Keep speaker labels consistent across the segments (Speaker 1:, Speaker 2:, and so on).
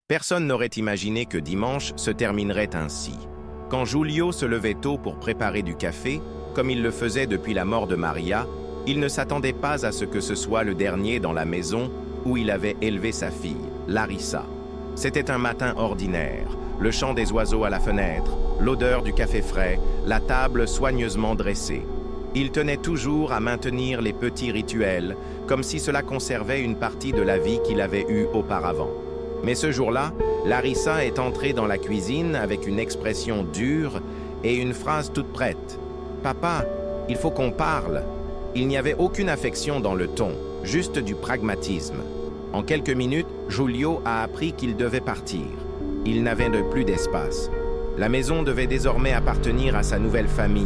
Speaker 1: Personne n'aurait imaginé que dimanche se terminerait ainsi. Quand Giulio se levait tôt pour préparer du café, comme il le faisait depuis la mort de Maria, il ne s'attendait pas à ce que ce soit le dernier dans la maison où il avait élevé sa fille, Larissa. C'était un matin ordinaire, le chant des oiseaux à la fenêtre, l'odeur du café frais, la table soigneusement dressée. Il tenait toujours à maintenir les petits rituels, comme si cela conservait une partie de la vie qu'il avait eue auparavant. Mais ce jour-là, Larissa est entrée dans la cuisine avec une expression dure et une phrase toute prête. « Papa, il faut qu'on parle !» Il n'y avait aucune affection dans le ton, juste du pragmatisme. En quelques minutes, Giulio a appris qu'il devait partir. Il n'avait plus d'espace. La maison devait désormais appartenir à sa nouvelle famille,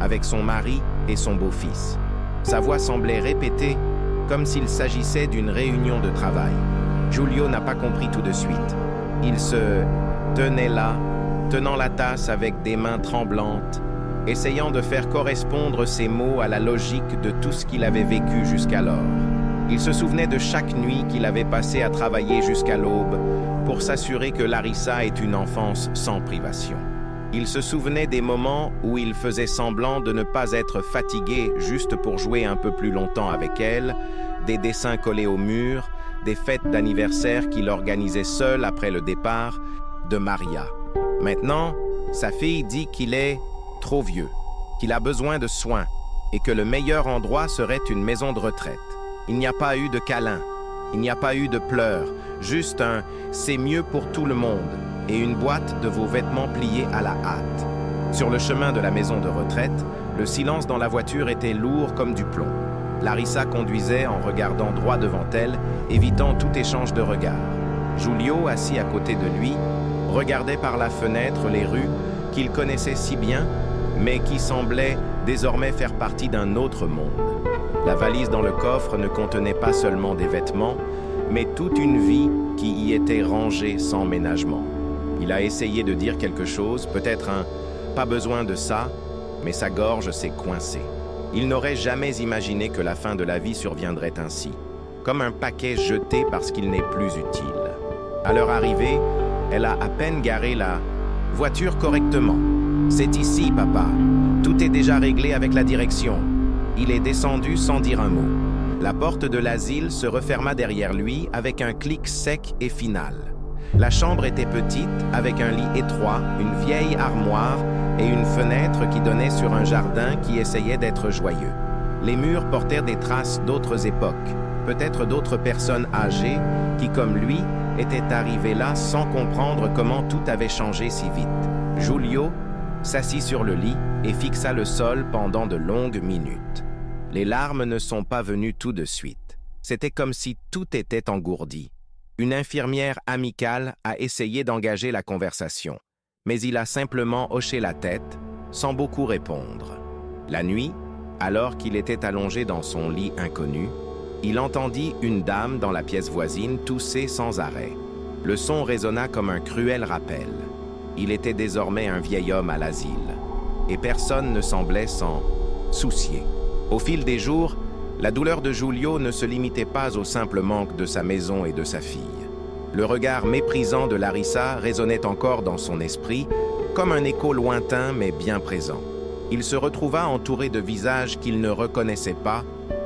Speaker 1: avec son mari et son beau-fils. Sa voix semblait répéter, comme s'il s'agissait d'une réunion de travail. Giulio n'a pas compris tout de suite. Il se tenait là, tenant la tasse avec des mains tremblantes, essayant de faire correspondre ses mots à la logique de tout ce qu'il avait vécu jusqu'alors. Il se souvenait de chaque nuit qu'il avait passée à travailler jusqu'à l'aube pour s'assurer que Larissa ait une enfance sans privation. Il se souvenait des moments où il faisait semblant de ne pas être fatigué juste pour jouer un peu plus longtemps avec elle, des dessins collés au mur, des fêtes d'anniversaire qu'il organisait seul après le départ de Maria. Maintenant, sa fille dit qu'il est trop vieux, qu'il a besoin de soins et que le meilleur endroit serait une maison de retraite. Il n'y a pas eu de câlin, il n'y a pas eu de pleurs, juste un « c'est mieux pour tout le monde » et une boîte de vos vêtements pliés à la hâte. Sur le chemin de la maison de retraite, le silence dans la voiture était lourd comme du plomb. Larissa conduisait en regardant droit devant elle, évitant tout échange de regards. Giulio, assis à côté de lui, regardait par la fenêtre les rues qu'il connaissait si bien, mais qui semblaient désormais faire partie d'un autre monde. La valise dans le coffre ne contenait pas seulement des vêtements, mais toute une vie qui y était rangée sans ménagement. Il a essayé de dire quelque chose, peut-être un « pas besoin de ça », mais sa gorge s'est coincée. Il n'aurait jamais imaginé que la fin de la vie surviendrait ainsi, comme un paquet jeté parce qu'il n'est plus utile. À leur arrivée, elle a à peine garé la voiture correctement. « C'est ici, papa. Tout est déjà réglé avec la direction. » Il est descendu sans dire un mot. La porte de l'asile se referma derrière lui avec un clic sec et final. La chambre était petite, avec un lit étroit, une vieille armoire et une fenêtre qui donnait sur un jardin qui essayait d'être joyeux. Les murs portèrent des traces d'autres époques, peut-être d'autres personnes âgées qui, comme lui, étaient arrivées là sans comprendre comment tout avait changé si vite. Giulio s'assit sur le lit et fixa le sol pendant de longues minutes. Les larmes ne sont pas venues tout de suite. C'était comme si tout était engourdi. Une infirmière amicale a essayé d'engager la conversation, mais il a simplement hoché la tête, sans beaucoup répondre. La nuit, alors qu'il était allongé dans son lit inconnu, il entendit une dame dans la pièce voisine tousser sans arrêt. Le son résonna comme un cruel rappel. Il était désormais un vieil homme à l'asile, et personne ne semblait s'en soucier. Au fil des jours, la douleur de Giulio ne se limitait pas au simple manque de sa maison et de sa fille. Le regard méprisant de Larissa résonnait encore dans son esprit, comme un écho lointain mais bien présent. Il se retrouva entouré de visages qu'il ne reconnaissait pas,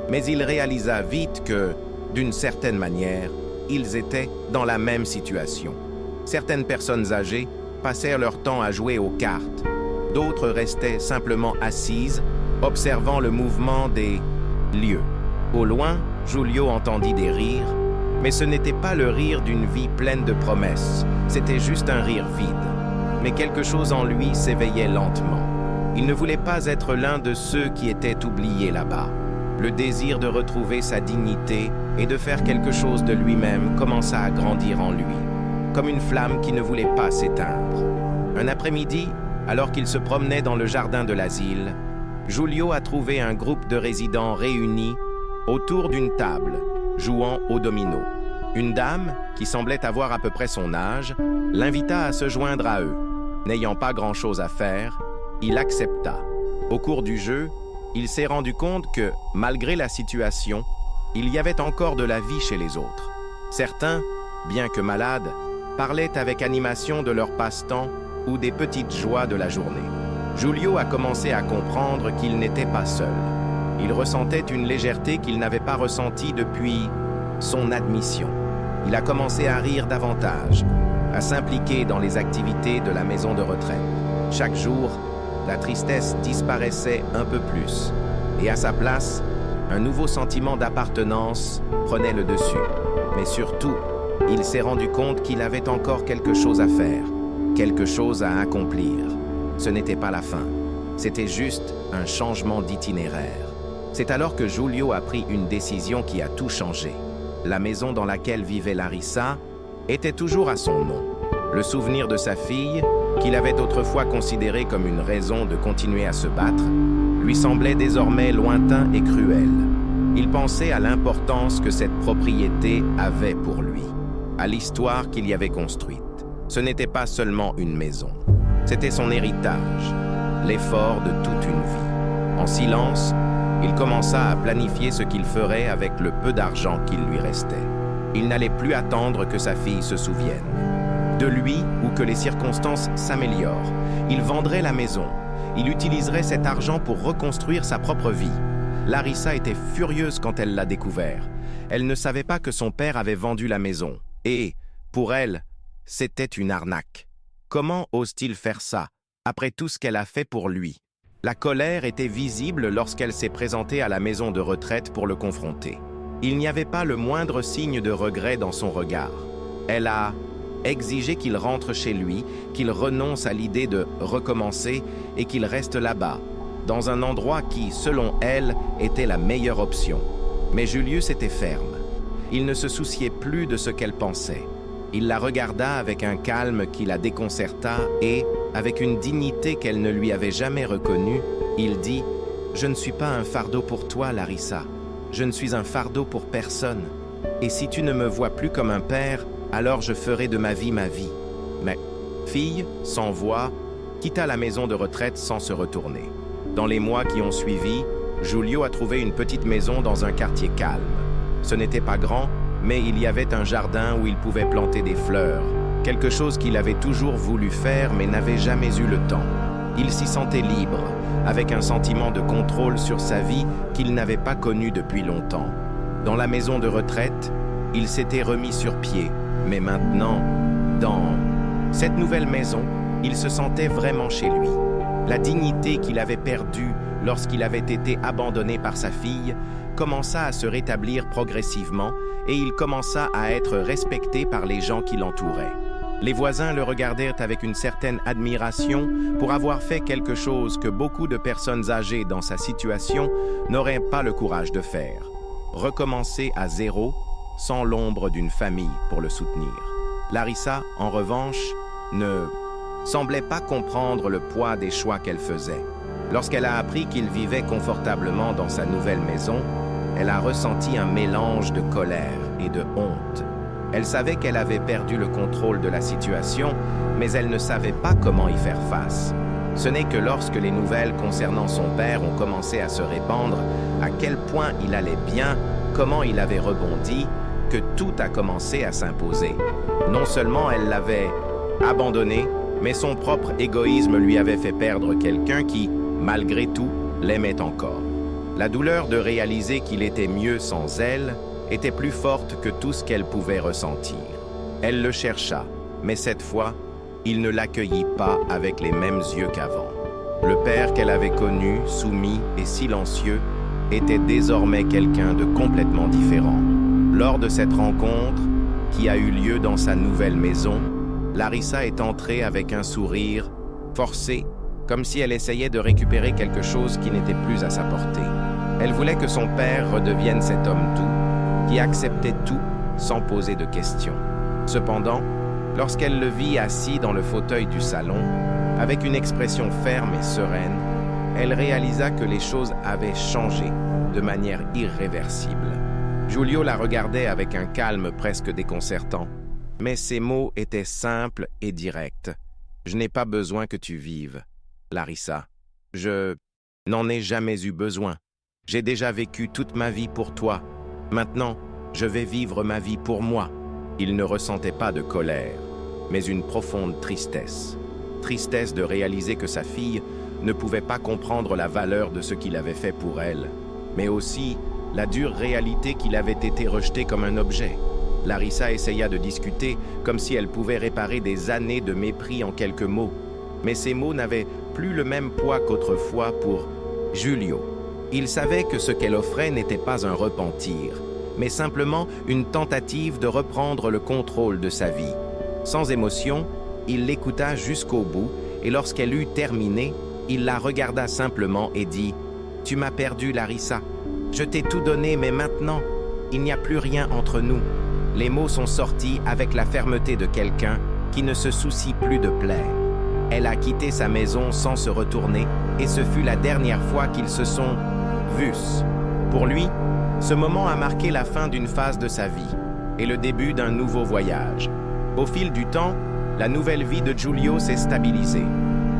Speaker 1: mais il réalisa vite que, d'une certaine manière, ils étaient dans la même situation. Certaines personnes âgées passèrent leur temps à jouer aux cartes. D'autres restaient simplement assises, observant le mouvement des lieux. Au loin, Giulio entendit des rires, mais ce n'était pas le rire d'une vie pleine de promesses, c'était juste un rire vide. Mais quelque chose en lui s'éveillait lentement. Il ne voulait pas être l'un de ceux qui étaient oubliés là-bas. Le désir de retrouver sa dignité et de faire quelque chose de lui-même commença à grandir en lui, comme une flamme qui ne voulait pas s'éteindre. Un après-midi, alors qu'il se promenait dans le jardin de l'asile, Giulio a trouvé un groupe de résidents réunis autour d'une table, jouant au domino. Une dame, qui semblait avoir à peu près son âge, l'invita à se joindre à eux. N'ayant pas grand-chose à faire, il accepta. Au cours du jeu, il s'est rendu compte que, malgré la situation, il y avait encore de la vie chez les autres. Certains, bien que malades, parlaient avec animation de leur passe-temps ou des petites joies de la journée. Giulio a commencé à comprendre qu'il n'était pas seul. Il ressentait une légèreté qu'il n'avait pas ressentie depuis son admission. Il a commencé à rire davantage, à s'impliquer dans les activités de la maison de retraite. Chaque jour, la tristesse disparaissait un peu plus, et à sa place, un nouveau sentiment d'appartenance prenait le dessus. Mais surtout, il s'est rendu compte qu'il avait encore quelque chose à faire, quelque chose à accomplir. Ce n'était pas la fin, c'était juste un changement d'itinéraire. C'est alors que Giulio a pris une décision qui a tout changé. La maison dans laquelle vivait Larissa était toujours à son nom. Le souvenir de sa fille, qu'il avait autrefois considéré comme une raison de continuer à se battre, lui semblait désormais lointain et cruel. Il pensait à l'importance que cette propriété avait pour lui, à l'histoire qu'il y avait construite. Ce n'était pas seulement une maison, c'était son héritage, l'effort de toute une vie. En silence, il commença à planifier ce qu'il ferait avec le peu d'argent qu'il lui restait. Il n'allait plus attendre que sa fille se souvienne de lui ou que les circonstances s'améliorent. Il vendrait la maison. Il utiliserait cet argent pour reconstruire sa propre vie. Larissa était furieuse quand elle l'a découvert. Elle ne savait pas que son père avait vendu la maison. Et, pour elle, c'était une arnaque. Comment ose-t-il faire ça, après tout ce qu'elle a fait pour lui? La colère était visible lorsqu'elle s'est présentée à la maison de retraite pour le confronter. Il n'y avait pas le moindre signe de regret dans son regard. Elle a exigé qu'il rentre chez lui, qu'il renonce à l'idée de recommencer et qu'il reste là-bas, dans un endroit qui, selon elle, était la meilleure option. Mais Julius était ferme. Il ne se souciait plus de ce qu'elle pensait. Il la regarda avec un calme qui la déconcerta et, avec une dignité qu'elle ne lui avait jamais reconnue, il dit « Je ne suis pas un fardeau pour toi, Larissa. Je ne suis un fardeau pour personne. Et si tu ne me vois plus comme un père, alors je ferai de ma vie ma vie. » Mais, fille, sans voix, quitta la maison de retraite sans se retourner. Dans les mois qui ont suivi, Giulio a trouvé une petite maison dans un quartier calme. Ce n'était pas grand, mais il y avait un jardin où il pouvait planter des fleurs, quelque chose qu'il avait toujours voulu faire mais n'avait jamais eu le temps. Il s'y sentait libre, avec un sentiment de contrôle sur sa vie qu'il n'avait pas connu depuis longtemps. Dans la maison de retraite, il s'était remis sur pied, mais maintenant, dans cette nouvelle maison, il se sentait vraiment chez lui. La dignité qu'il avait perdue lorsqu'il avait été abandonné par sa fille commença à se rétablir progressivement et il commença à être respecté par les gens qui l'entouraient. Les voisins le regardèrent avec une certaine admiration pour avoir fait quelque chose que beaucoup de personnes âgées dans sa situation n'auraient pas le courage de faire. Recommencer à zéro, sans l'ombre d'une famille pour le soutenir. Larissa, en revanche, ne semblait pas comprendre le poids des choix qu'elle faisait. Lorsqu'elle a appris qu'il vivait confortablement dans sa nouvelle maison, elle a ressenti un mélange de colère et de honte. Elle savait qu'elle avait perdu le contrôle de la situation, mais elle ne savait pas comment y faire face. Ce n'est que lorsque les nouvelles concernant son père ont commencé à se répandre, à quel point il allait bien, comment il avait rebondi, que tout a commencé à s'imposer. Non seulement elle l'avait abandonné, mais son propre égoïsme lui avait fait perdre quelqu'un qui, malgré tout, l'aimait encore. La douleur de réaliser qu'il était mieux sans elle était plus forte que tout ce qu'elle pouvait ressentir. Elle le chercha, mais cette fois, il ne l'accueillit pas avec les mêmes yeux qu'avant. Le père qu'elle avait connu, soumis et silencieux, était désormais quelqu'un de complètement différent. Lors de cette rencontre, qui a eu lieu dans sa nouvelle maison, Larissa est entrée avec un sourire forcé, comme si elle essayait de récupérer quelque chose qui n'était plus à sa portée. Elle voulait que son père redevienne cet homme doux, qui acceptait tout sans poser de questions. Cependant, lorsqu'elle le vit assis dans le fauteuil du salon, avec une expression ferme et sereine, elle réalisa que les choses avaient changé de manière irréversible. Giulio la regardait avec un calme presque déconcertant, mais ses mots étaient simples et directs. « Je n'ai pas besoin que tu vives, Larissa. Je n'en ai jamais eu besoin. J'ai déjà vécu toute ma vie pour toi. Maintenant, je vais vivre ma vie pour moi. » Il ne ressentait pas de colère, mais une profonde tristesse. Tristesse de réaliser que sa fille ne pouvait pas comprendre la valeur de ce qu'il avait fait pour elle, mais aussi la dure réalité qu'il avait été rejeté comme un objet. Larissa essaya de discuter comme si elle pouvait réparer des années de mépris en quelques mots, mais ces mots n'avaient plus le même poids qu'autrefois pour Julio. Il savait que ce qu'elle offrait n'était pas un repentir, mais simplement une tentative de reprendre le contrôle de sa vie. Sans émotion, il l'écouta jusqu'au bout, et lorsqu'elle eut terminé, il la regarda simplement et dit « Tu m'as perdu, Larissa. Je t'ai tout donné, mais maintenant, il n'y a plus rien entre nous. » Les mots sont sortis avec la fermeté de quelqu'un qui ne se soucie plus de plaire. Elle a quitté sa maison sans se retourner, et ce fut la dernière fois qu'ils se sont vus. Pour lui, ce moment a marqué la fin d'une phase de sa vie et le début d'un nouveau voyage. Au fil du temps, la nouvelle vie de Julio s'est stabilisée.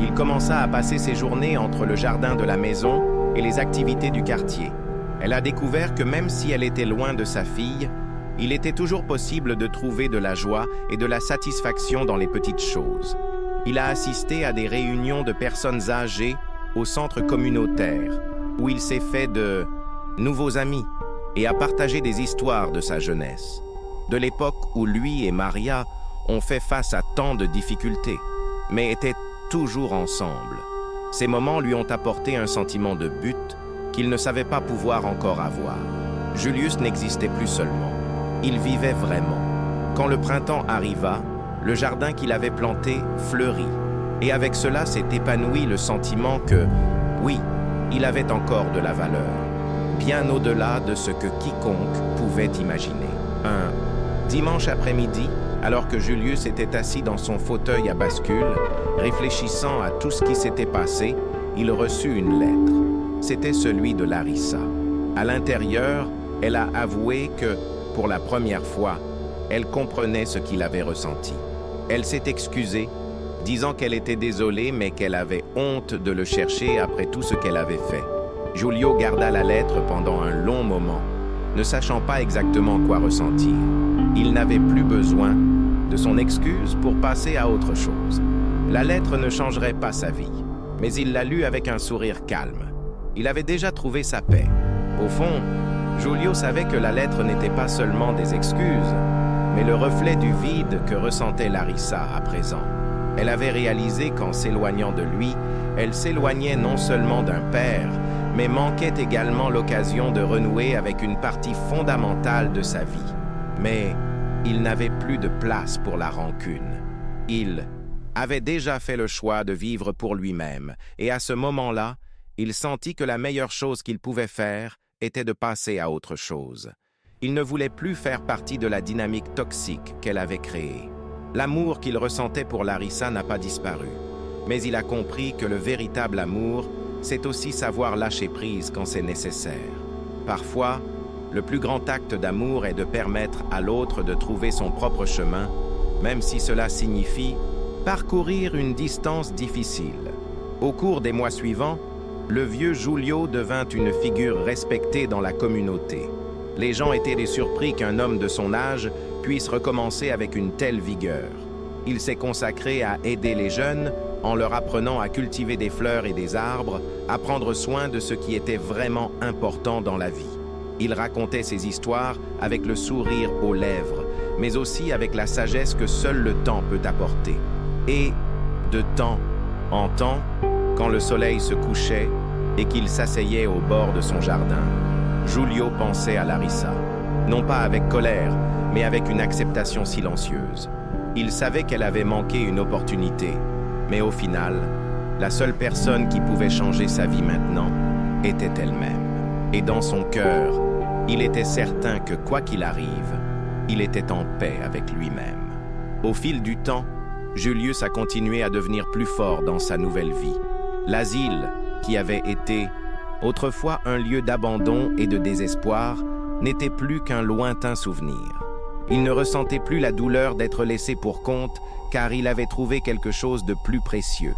Speaker 1: Il commença à passer ses journées entre le jardin de la maison et les activités du quartier. Elle a découvert que même si elle était loin de sa fille, il était toujours possible de trouver de la joie et de la satisfaction dans les petites choses. Il a assisté à des réunions de personnes âgées au centre communautaire, où il s'est fait de nouveaux amis et a partagé des histoires de sa jeunesse, de l'époque où lui et Maria ont fait face à tant de difficultés, mais étaient toujours ensemble. Ces moments lui ont apporté un sentiment de but qu'il ne savait pas pouvoir encore avoir. Julius n'existait plus seulement, il vivait vraiment. Quand le printemps arriva, le jardin qu'il avait planté fleurit, et avec cela s'est épanoui le sentiment que, oui, il avait encore de la valeur, bien au-delà de ce que quiconque pouvait imaginer. Un dimanche après-midi, alors que Julius était assis dans son fauteuil à bascule, réfléchissant à tout ce qui s'était passé, il reçut une lettre. C'était celui de Larissa. À l'intérieur, elle a avoué que, pour la première fois, elle comprenait ce qu'il avait ressenti. Elle s'est excusée, disant qu'elle était désolée mais qu'elle avait honte de le chercher après tout ce qu'elle avait fait. Julio garda la lettre pendant un long moment, ne sachant pas exactement quoi ressentir. Il n'avait plus besoin de son excuse pour passer à autre chose. La lettre ne changerait pas sa vie, mais il l'a lue avec un sourire calme. Il avait déjà trouvé sa paix. Au fond, Julio savait que la lettre n'était pas seulement des excuses, mais le reflet du vide que ressentait Larissa à présent. Elle avait réalisé qu'en s'éloignant de lui, elle s'éloignait non seulement d'un père, mais manquait également l'occasion de renouer avec une partie fondamentale de sa vie. Mais il n'avait plus de place pour la rancune. Il avait déjà fait le choix de vivre pour lui-même, et à ce moment-là, il sentit que la meilleure chose qu'il pouvait faire était de passer à autre chose. Il ne voulait plus faire partie de la dynamique toxique qu'elle avait créée. L'amour qu'il ressentait pour Larissa n'a pas disparu, mais il a compris que le véritable amour, c'est aussi savoir lâcher prise quand c'est nécessaire. Parfois, le plus grand acte d'amour est de permettre à l'autre de trouver son propre chemin, même si cela signifie parcourir une distance difficile. Au cours des mois suivants, le vieux Julio devint une figure respectée dans la communauté. Les gens étaient surpris qu'un homme de son âge puisse recommencer avec une telle vigueur. Il s'est consacré à aider les jeunes en leur apprenant à cultiver des fleurs et des arbres, à prendre soin de ce qui était vraiment important dans la vie. Il racontait ses histoires avec le sourire aux lèvres, mais aussi avec la sagesse que seul le temps peut apporter. Et, de temps en temps, quand le soleil se couchait et qu'il s'asseyait au bord de son jardin, Julio pensait à Larissa, non pas avec colère, mais avec une acceptation silencieuse. Il savait qu'elle avait manqué une opportunité, mais au final, la seule personne qui pouvait changer sa vie maintenant était elle-même. Et dans son cœur, il était certain que quoi qu'il arrive, il était en paix avec lui-même. Au fil du temps, Julius a continué à devenir plus fort dans sa nouvelle vie. L'asile, qui avait été autrefois un lieu d'abandon et de désespoir, n'était plus qu'un lointain souvenir. Il ne ressentait plus la douleur d'être laissé pour compte, car il avait trouvé quelque chose de plus précieux,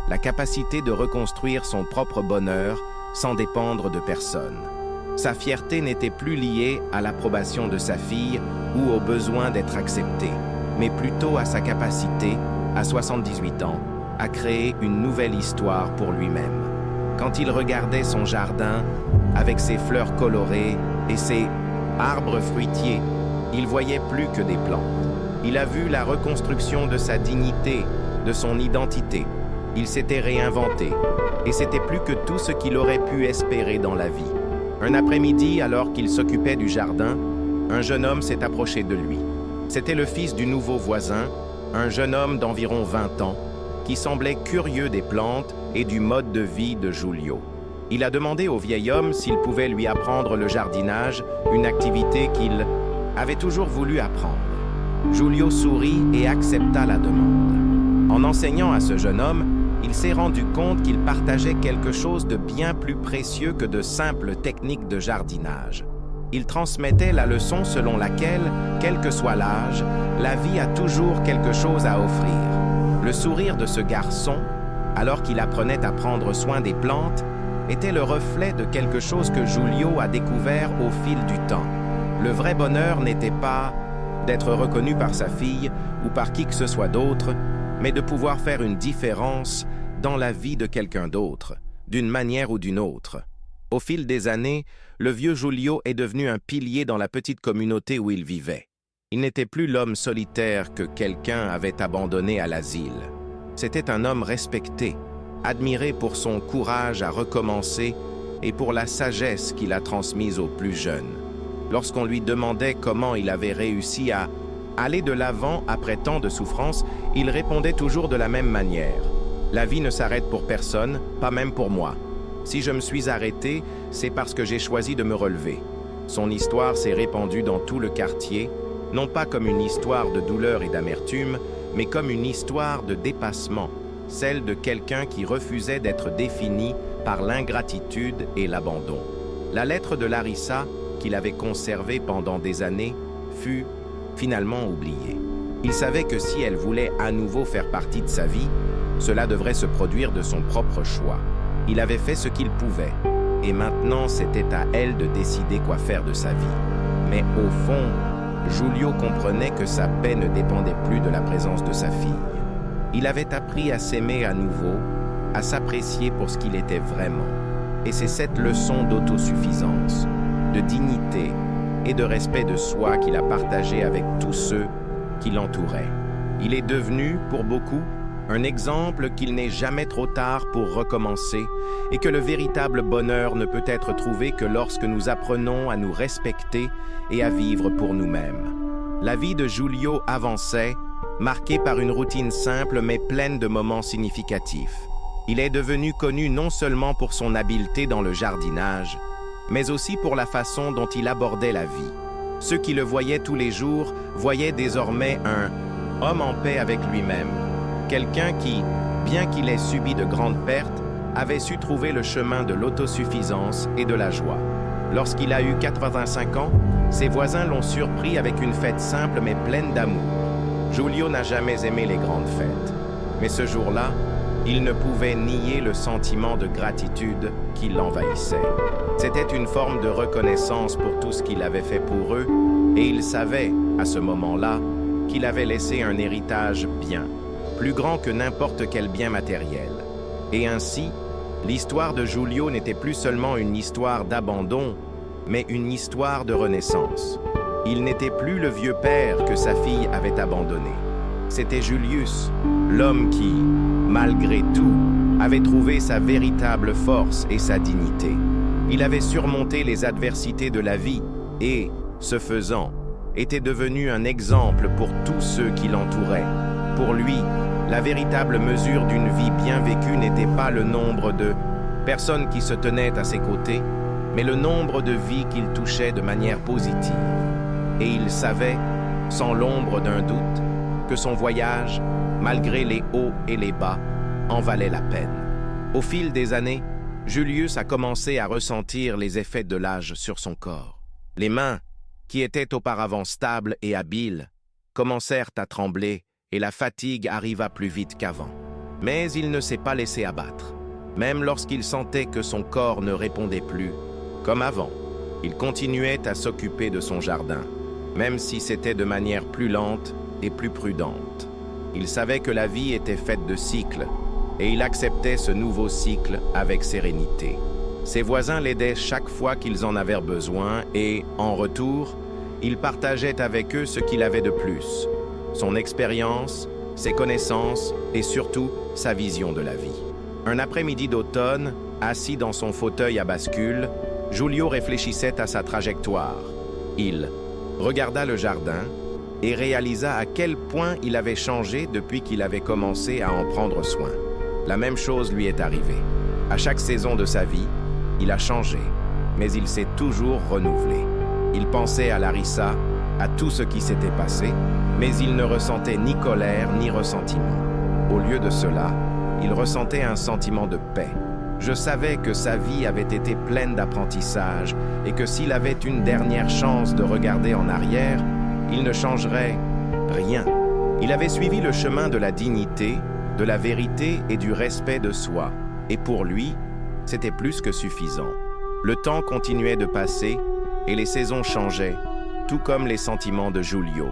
Speaker 1: la capacité de reconstruire son propre bonheur sans dépendre de personne. Sa fierté n'était plus liée à l'approbation de sa fille ou au besoin d'être accepté. mais plutôt à sa capacité, à 78 ans, à créer une nouvelle histoire pour lui-même. Quand il regardait son jardin, avec ses fleurs colorées et ses arbres fruitiers, il voyait plus que des plantes. Il a vu la reconstruction de sa dignité, de son identité. Il s'était réinventé, et c'était plus que tout ce qu'il aurait pu espérer dans la vie. Un après-midi, alors qu'il s'occupait du jardin, un jeune homme s'est approché de lui. C'était le fils du nouveau voisin, un jeune homme d'environ 20 ans, qui semblait curieux des plantes et du mode de vie de Giulio. Il a demandé au vieil homme s'il pouvait lui apprendre le jardinage, une activité qu'il avait toujours voulu apprendre. Giulio sourit et accepta la demande. En enseignant à ce jeune homme, il s'est rendu compte qu'il partageait quelque chose de bien plus précieux que de simples techniques de jardinage. Il transmettait la leçon selon laquelle, quel que soit l'âge, la vie a toujours quelque chose à offrir. Le sourire de ce garçon, alors qu'il apprenait à prendre soin des plantes, était le reflet de quelque chose que Giulio a découvert au fil du temps. Le vrai bonheur n'était pas d'être reconnu par sa fille ou par qui que ce soit d'autre, mais de pouvoir faire une différence dans la vie de quelqu'un d'autre, d'une manière ou d'une autre. Au fil des années, le vieux Giulio est devenu un pilier dans la petite communauté où il vivait. Il n'était plus l'homme solitaire que quelqu'un avait abandonné à l'asile. C'était un homme respecté, admiré pour son courage à recommencer et pour la sagesse qu'il a transmise aux plus jeunes. Lorsqu'on lui demandait comment il avait réussi à aller de l'avant après tant de souffrances, il répondait toujours de la même manière. « La vie ne s'arrête pour personne, pas même pour moi. Si je me suis arrêté, c'est parce que j'ai choisi de me relever. » Son histoire s'est répandue dans tout le quartier, non pas comme une histoire de douleur et d'amertume, mais comme une histoire de dépassement, celle de quelqu'un qui refusait d'être défini par l'ingratitude et l'abandon. La lettre de Larissa, qu'il avait conservée pendant des années, fut finalement oubliée. Il savait que si elle voulait à nouveau faire partie de sa vie, cela devrait se produire de son propre choix. Il avait fait ce qu'il pouvait, et maintenant c'était à elle de décider quoi faire de sa vie. Mais au fond, Giulio comprenait que sa paix ne dépendait plus de la présence de sa fille. Il avait appris à s'aimer à nouveau, à s'apprécier pour ce qu'il était vraiment. Et c'est cette leçon d'autosuffisance, de dignité et de respect de soi qu'il a partagée avec tous ceux qui l'entouraient. Il est devenu, pour beaucoup, un exemple qu'il n'est jamais trop tard pour recommencer et que le véritable bonheur ne peut être trouvé que lorsque nous apprenons à nous respecter et à vivre pour nous-mêmes. La vie de Giulio avançait, marquée par une routine simple mais pleine de moments significatifs. Il est devenu connu non seulement pour son habileté dans le jardinage, mais aussi pour la façon dont il abordait la vie. Ceux qui le voyaient tous les jours voyaient désormais un homme en paix avec lui-même, quelqu'un qui, bien qu'il ait subi de grandes pertes, avait su trouver le chemin de l'autosuffisance et de la joie. Lorsqu'il a eu 85 ans, ses voisins l'ont surpris avec une fête simple mais pleine d'amour. Giulio n'a jamais aimé les grandes fêtes, mais ce jour-là, il ne pouvait nier le sentiment de gratitude qui l'envahissait. C'était une forme de reconnaissance pour tout ce qu'il avait fait pour eux, et il savait, à ce moment-là, qu'il avait laissé un héritage bien, plus grand que n'importe quel bien matériel. Et ainsi, l'histoire de Giulio n'était plus seulement une histoire d'abandon, mais une histoire de renaissance. Il n'était plus le vieux père que sa fille avait abandonné. C'était Julius, l'homme qui, malgré tout, avait trouvé sa véritable force et sa dignité. Il avait surmonté les adversités de la vie et, ce faisant, était devenu un exemple pour tous ceux qui l'entouraient. Pour lui, la véritable mesure d'une vie bien vécue n'était pas le nombre de personnes qui se tenaient à ses côtés, mais le nombre de vies qu'il touchait de manière positive. Et il savait, sans l'ombre d'un doute, que son voyage, malgré les hauts et les bas, en valait la peine. Au fil des années, Julius a commencé à ressentir les effets de l'âge sur son corps. Les mains, qui étaient auparavant stables et habiles, commencèrent à trembler et la fatigue arriva plus vite qu'avant. Mais il ne s'est pas laissé abattre. Même lorsqu'il sentait que son corps ne répondait plus, comme avant, il continuait à s'occuper de son jardin, même si c'était de manière plus lente et plus prudente. Il savait que la vie était faite de cycles, et il acceptait ce nouveau cycle avec sérénité. Ses voisins l'aidaient chaque fois qu'ils en avaient besoin et, en retour, il partageait avec eux ce qu'il avait de plus, son expérience, ses connaissances et surtout sa vision de la vie. Un après-midi d'automne, assis dans son fauteuil à bascule, Julio réfléchissait à sa trajectoire. Il regarda le jardin et réalisa à quel point il avait changé depuis qu'il avait commencé à en prendre soin. La même chose lui est arrivée. À chaque saison de sa vie, il a changé, mais il s'est toujours renouvelé. Il pensait à Larissa, à tout ce qui s'était passé, mais il ne ressentait ni colère ni ressentiment. Au lieu de cela, il ressentait un sentiment de paix. Je savais que sa vie avait été pleine d'apprentissage et que s'il avait une dernière chance de regarder en arrière, il ne changerait rien. Il avait suivi le chemin de la dignité, de la vérité et du respect de soi. Et pour lui, c'était plus que suffisant. Le temps continuait de passer et les saisons changeaient, tout comme les sentiments de Julio.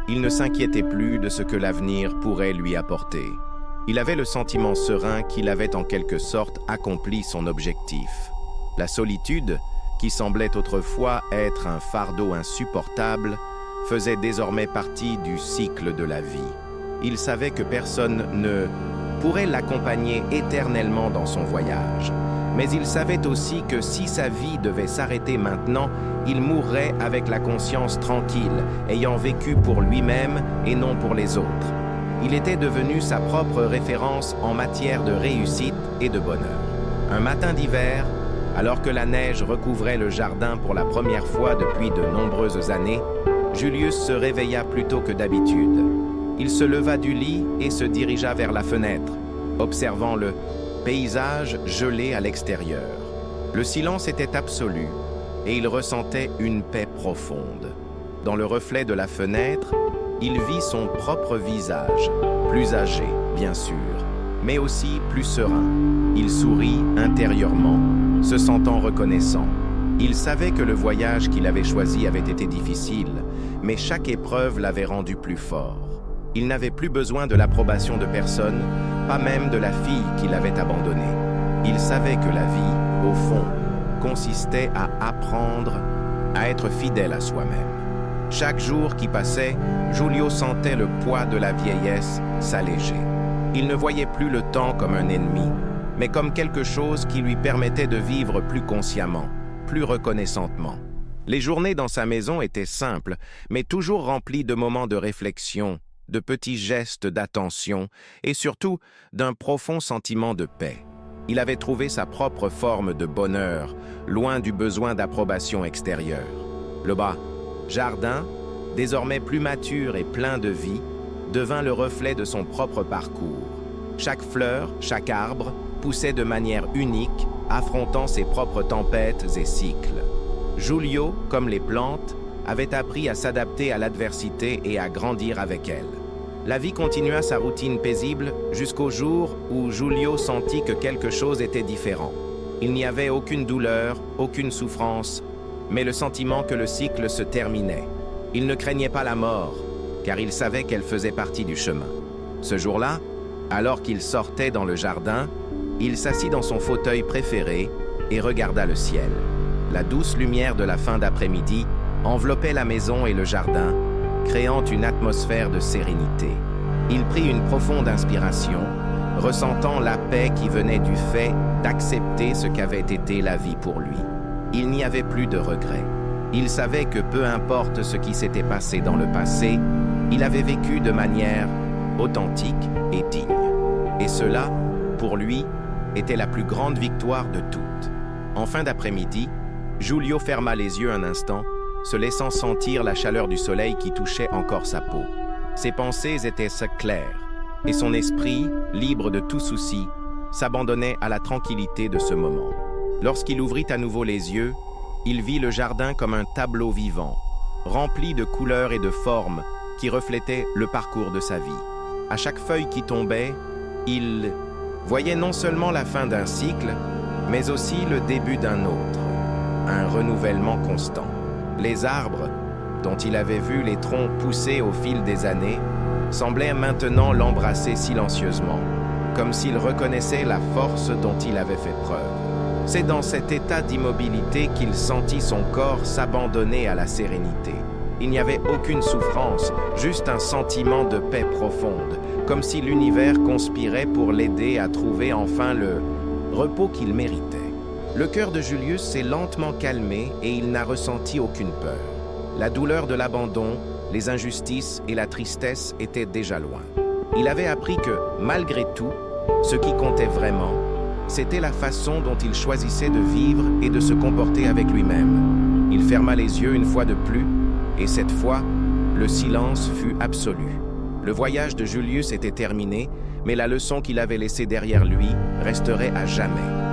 Speaker 1: Il ne s'inquiétait plus de ce que l'avenir pourrait lui apporter. Il avait le sentiment serein qu'il avait en quelque sorte accompli son objectif. La solitude, qui semblait autrefois être un fardeau insupportable, faisait désormais partie du cycle de la vie. Il savait que personne ne pourrait l'accompagner éternellement dans son voyage. Mais il savait aussi que si sa vie devait s'arrêter maintenant, il mourrait avec la conscience tranquille, ayant vécu pour lui-même et non pour les autres. Il était devenu sa propre référence en matière de réussite et de bonheur. Un matin d'hiver, alors que la neige recouvrait le jardin pour la première fois depuis de nombreuses années, Julius se réveilla plus tôt que d'habitude. Il se leva du lit et se dirigea vers la fenêtre, observant le paysage gelé à l'extérieur. Le silence était absolu et il ressentait une paix profonde. Dans le reflet de la fenêtre, il vit son propre visage, plus âgé, bien sûr, mais aussi plus serein. Il sourit intérieurement, se sentant reconnaissant. Il savait que le voyage qu'il avait choisi avait été difficile, mais chaque épreuve l'avait rendu plus fort. Il n'avait plus besoin de l'approbation de personne, pas même de la fille qu'il avait abandonnée. Il savait que la vie, au fond, consistait à apprendre à être fidèle à soi-même. Chaque jour qui passait, Julio sentait le poids de la vieillesse s'alléger. Il ne voyait plus le temps comme un ennemi, mais comme quelque chose qui lui permettait de vivre plus consciemment, plus reconnaissantement. Les journées dans sa maison étaient simples, mais toujours remplies de moments de réflexion, de petits gestes d'attention et surtout d'un profond sentiment de paix. Il avait trouvé sa propre forme de bonheur, loin du besoin d'approbation extérieure. Le jardin, désormais plus mature et plein de vie, devint le reflet de son propre parcours. Chaque fleur, chaque arbre poussait de manière unique, affrontant ses propres tempêtes et cycles. Julio, comme les plantes, avait appris à s'adapter à l'adversité et à grandir avec elle. La vie continua sa routine paisible jusqu'au jour où Julio sentit que quelque chose était différent. Il n'y avait aucune douleur, aucune souffrance, mais le sentiment que le cycle se terminait. Il ne craignait pas la mort, car il savait qu'elle faisait partie du chemin. Ce jour-là, alors qu'il sortait dans le jardin, il s'assit dans son fauteuil préféré et regarda le ciel. La douce lumière de la fin d'après-midi enveloppait la maison et le jardin, créant une atmosphère de sérénité. Il prit une profonde inspiration, ressentant la paix qui venait du fait d'accepter ce qu'avait été la vie pour lui. Il n'y avait plus de regrets. Il savait que peu importe ce qui s'était passé dans le passé, il avait vécu de manière authentique et digne. Et cela, pour lui, était la plus grande victoire de toutes. En fin d'après-midi, Julio ferma les yeux un instant, se laissant sentir la chaleur du soleil qui touchait encore sa peau. Ses pensées étaient claires, et son esprit, libre de tout souci, s'abandonnait à la tranquillité de ce moment. Lorsqu'il ouvrit à nouveau les yeux, il vit le jardin comme un tableau vivant, rempli de couleurs et de formes qui reflétaient le parcours de sa vie. À chaque feuille qui tombait, il voyait non seulement la fin d'un cycle, mais aussi le début d'un autre, un renouvellement constant. Les arbres, dont il avait vu les troncs pousser au fil des années, semblait maintenant l'embrasser silencieusement, comme s'il reconnaissait la force dont il avait fait preuve. C'est dans cet état d'immobilité qu'il sentit son corps s'abandonner à la sérénité. Il n'y avait aucune souffrance, juste un sentiment de paix profonde, comme si l'univers conspirait pour l'aider à trouver enfin le repos qu'il méritait. Le cœur de Julius s'est lentement calmé et il n'a ressenti aucune peur. La douleur de l'abandon, les injustices et la tristesse étaient déjà loin. Il avait appris que, malgré tout, ce qui comptait vraiment, c'était la façon dont il choisissait de vivre et de se comporter avec lui-même. Il ferma les yeux une fois de plus, et cette fois, le silence fut absolu. Le voyage de Julius était terminé, mais la leçon qu'il avait laissée derrière lui resterait à jamais.